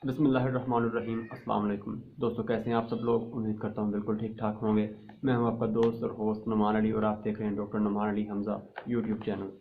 बिस्मिल्लाहिर्रहमानिर्रहीम। अस्सलाम वालेकुम दोस्तों, कैसे हैं आप सब लोग। उम्मीद करता हूँ बिल्कुल ठीक ठाक होंगे। मैं हूँ आपका दोस्त और होस्ट नुमान अली और आप देख रहे हैं doctor Numan Ali Hamza YouTube channel.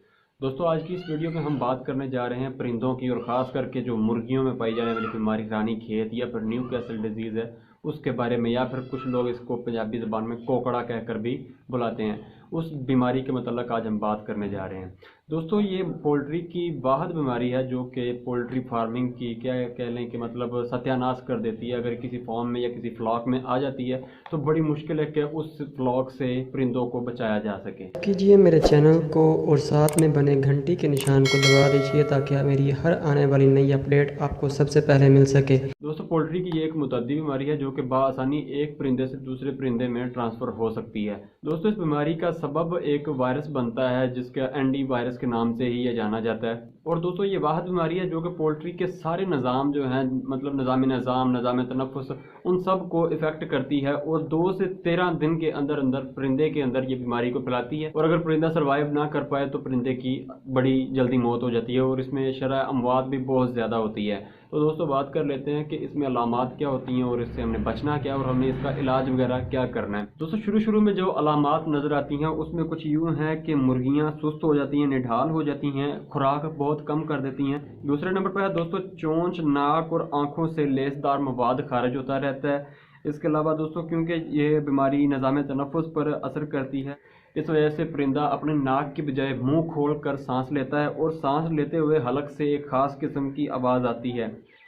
दोस्तों, आज की इस वीडियो में हम बात करने जा रहे हैं परिंदों की, और ख़ास करके जो मुर्गियों में पाई जाने वाली बीमारी रानी खेत या फिर न्यू कैसल डिजीज़ है उसके बारे में, या फिर कुछ लोग इसको पंजाबी ज़बान में कोकड़ा कहकर भी बुलाते हैं। उस बीमारी के मतलब आज हम बात करने जा रहे हैं। दोस्तों, ये पोल्ट्री की वाहद बीमारी है जो कि पोल्ट्री फार्मिंग की क्या कह लें कि मतलब सत्यानाश कर देती है। अगर किसी फार्म में या किसी फ्लॉक में आ जाती है तो बड़ी मुश्किल है कि उस फ्लॉक से परिंदों को बचाया जा सके। कीजिए मेरे चैनल को और साथ में बने घंटी के निशान को दबा दीजिए ताकि मेरी हर आने वाली नई अपडेट आपको सबसे पहले मिल सके। दोस्तों, पोल्ट्री की ये एक मुतद्दी बीमारी है जो कि बाआसानी एक परिंदे से दूसरे परिंदे में ट्रांसफ़र हो सकती है। दोस्तों, इस बीमारी का सबब एक वायरस बनता है जिसका एंडी वायरस के नाम से ही यह जाना जाता है। और दोस्तों, ये वाहद बीमारी है जो कि पोल्ट्री के सारे निज़ाम जो हैं, मतलब निज़ाम तनफ़ुस, उन सब को इफ़ेक्ट करती है और 2 से 13 दिन के अंदर अंदर परिंदे के अंदर ये बीमारी को फैलाती है। और अगर परिंदा सर्वाइव ना कर पाए तो परिंदे की बड़ी जल्दी मौत हो जाती है और इसमें शरह अमवात भी बहुत ज़्यादा होती है। तो दोस्तों, बात कर लेते हैं कि इसमें अलामात क्या होती हैं और इससे हमने बचना क्या और हमें इसका इलाज वगैरह क्या करना है। दोस्तों, शुरू में जो अलामात नज़र आती हैं उसमें कुछ यूँ हैं कि मुर्गियाँ सुस्त हो जाती हैं, निढाल हो जाती हैं, खुराक बहुत कम कर देती हैं। दूसरे नंबर पर है दोस्तों चोंच, नाक और आँखों से लेसदार मवाद खारिज होता रहता है। इसके अलावा दोस्तों, क्योंकि ये बीमारी निज़ाम तनफ़ुस पर असर करती है, इस वजह से परिंदा अपने नाक की बजाय मुंह खोलकर सांस लेता है और सांस लेते हुए हलक से एक ख़ास किस्म की आवाज़ आती है।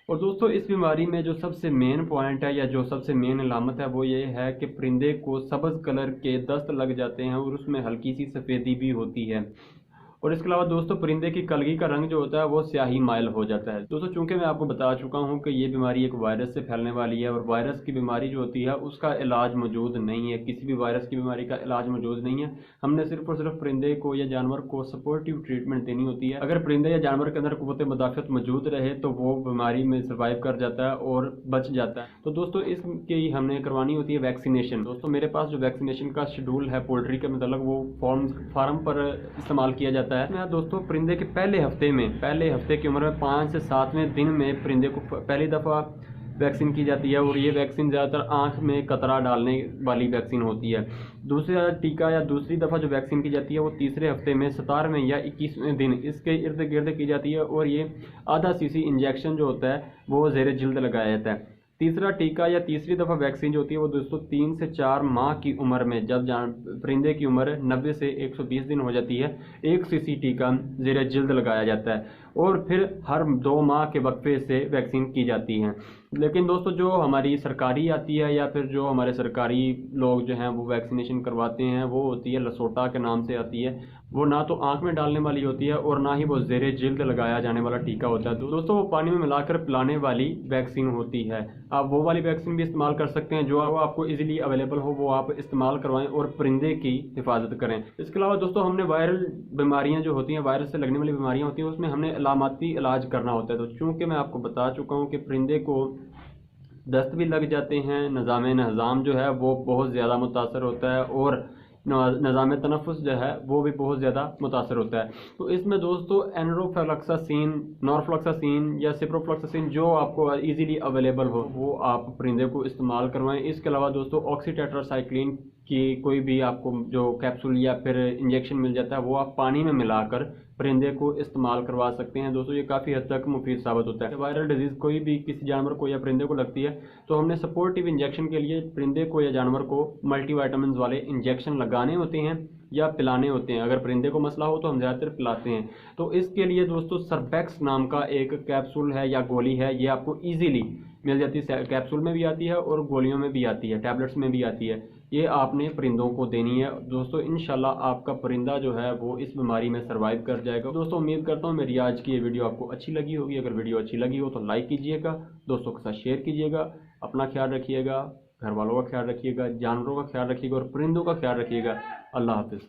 और दोस्तों, इस बीमारी में जो सबसे मेन पॉइंट है या जो सबसे मेन अलामत है वो ये है कि परिंदे को सब्ज़ कलर के दस्त लग जाते हैं और उसमें हल्की सी सफ़ेदी भी होती है। और इसके अलावा दोस्तों, परिंदे की कलगी का रंग जो होता है वो स्याही माइल हो जाता है। दोस्तों, चूंकि मैं आपको बता चुका हूं कि ये बीमारी एक वायरस से फैलने वाली है और वायरस की बीमारी जो होती है उसका इलाज मौजूद नहीं है। किसी भी वायरस की बीमारी का इलाज मौजूद नहीं है। हमने सिर्फ और सिर्फ परिंदे को या जानवर को सपोर्टिव ट्रीटमेंट देनी होती है। अगर परिंदे या जानवर के अंदर क़ुव्वत मुदाफ़अत मौजूद रहे तो वो बीमारी में सर्वाइव कर जाता है और बच जाता है। तो दोस्तों, इसकी हमने करवानी होती है वैक्सीनेशन। दोस्तों, मेरे पास जो वैक्सीनेशन का शेड्यूल है पोल्ट्री के मतलब वो फार्म पर इस्तेमाल किया जाता है। दोस्तों, परिंदे के पहले हफ्ते की उम्र में 5 से 7वें दिन में परिंदे को पहली दफ़ा वैक्सीन की जाती है और ये वैक्सीन ज़्यादातर आँख में कतरा डालने वाली वैक्सीन होती है। दूसरा टीका या दूसरी दफ़ा जो वैक्सीन की जाती है वो तीसरे हफ्ते में 17वें या 21वें दिन इसके इर्द गिर्द की जाती है और ये आधा सीसी इंजेक्शन जो होता है वो ज़ेरे जिल्द लगाया जाता है। तीसरा टीका या तीसरी दफ़ा वैक्सीन जो होती है वो दोस्तों 3 से 4 माह की उम्र में, जब परिंदे की उम्र 90 से 120 दिन हो जाती है, 1 सीसी टीका ज़ेरे जिल्द लगाया जाता है और फिर हर 2 माह के वक्फे से वैक्सीन की जाती है। लेकिन दोस्तों, जो हमारी सरकारी आती है या फिर जो हमारे सरकारी लोग जो हैं वो वैक्सीनेशन करवाते हैं वो होती है लसोटा के नाम से आती है। वो ना तो आँख में डालने वाली होती है और ना ही वो ज़ेरे जिल्द लगाया जाने वाला टीका होता है। दोस्तों, वो पानी में मिलाकर पिलाने वाली वैक्सीन होती है। आप वो वाली वैक्सीन भी इस्तेमाल कर सकते हैं जो आपको इजीली अवेलेबल हो, वो आप इस्तेमाल करवाएं और परिंदे की हिफाजत करें। इसके अलावा दोस्तों, हमने वायरल बीमारियां जो होती हैं, वायरस से लगने वाली बीमारियां होती हैं, उसमें हमने अलामती इलाज करना होता है। तो चूँकि मैं आपको बता चुका हूँ कि परिंदे को दस्त भी लग जाते हैं, निज़ाम जो है वो बहुत ज़्यादा मुतासर होता है और निज़ाम तनफ़ुस जो है वो भी बहुत ज़्यादा मुतासर होता है। तो इसमें दोस्तों एनरोफ्लॉक्सासिन, नॉरफ्लॉक्सासिन या सिप्रोफ्लॉक्सासिन जो आपको इजीली अवेलेबल हो वो आप परिंदे को इस्तेमाल करवाएं। इसके अलावा दोस्तों, ऑक्सीटेट्रासाइक्लिन की कोई भी आपको जो कैप्सूल या फिर इंजेक्शन मिल जाता है वो आप पानी में मिलाकर परिंदे को इस्तेमाल करवा सकते हैं। दोस्तों, ये काफ़ी हद तक मुफीद साबित होता है। वायरल डिजीज़ कोई भी किसी जानवर को या परिंदे को लगती है तो हमने सपोर्टिव इंजेक्शन के लिए परिंदे को या जानवर को मल्टीविटामिन वाले इंजेक्शन लगाने होते हैं या पिलाने होते हैं। अगर परिंदे को मसला हो तो हम ज़्यादातर पिलाते हैं। तो इसके लिए दोस्तों सरबैक्स नाम का एक कैप्सूल है या गोली है, ये आपको ईजीली मिल जाती है। कैप्सूल में भी आती है और गोलियों में भी आती है, टैबलेट्स में भी आती है। ये आपने परिंदों को देनी है। दोस्तों, इंशाल्लाह आपका परिंदा जो है वो इस बीमारी में सर्वाइव कर जाएगा। दोस्तों, उम्मीद करता हूँ मेरी आज की ये वीडियो आपको अच्छी लगी होगी। अगर वीडियो अच्छी लगी हो तो लाइक कीजिएगा, दोस्तों के साथ शेयर कीजिएगा। अपना ख्याल रखिएगा, घर वालों का ख्याल रखिएगा, जानवरों का ख्याल रखिएगा और परिंदों का ख्याल रखिएगा। अल्लाह हाफिज़।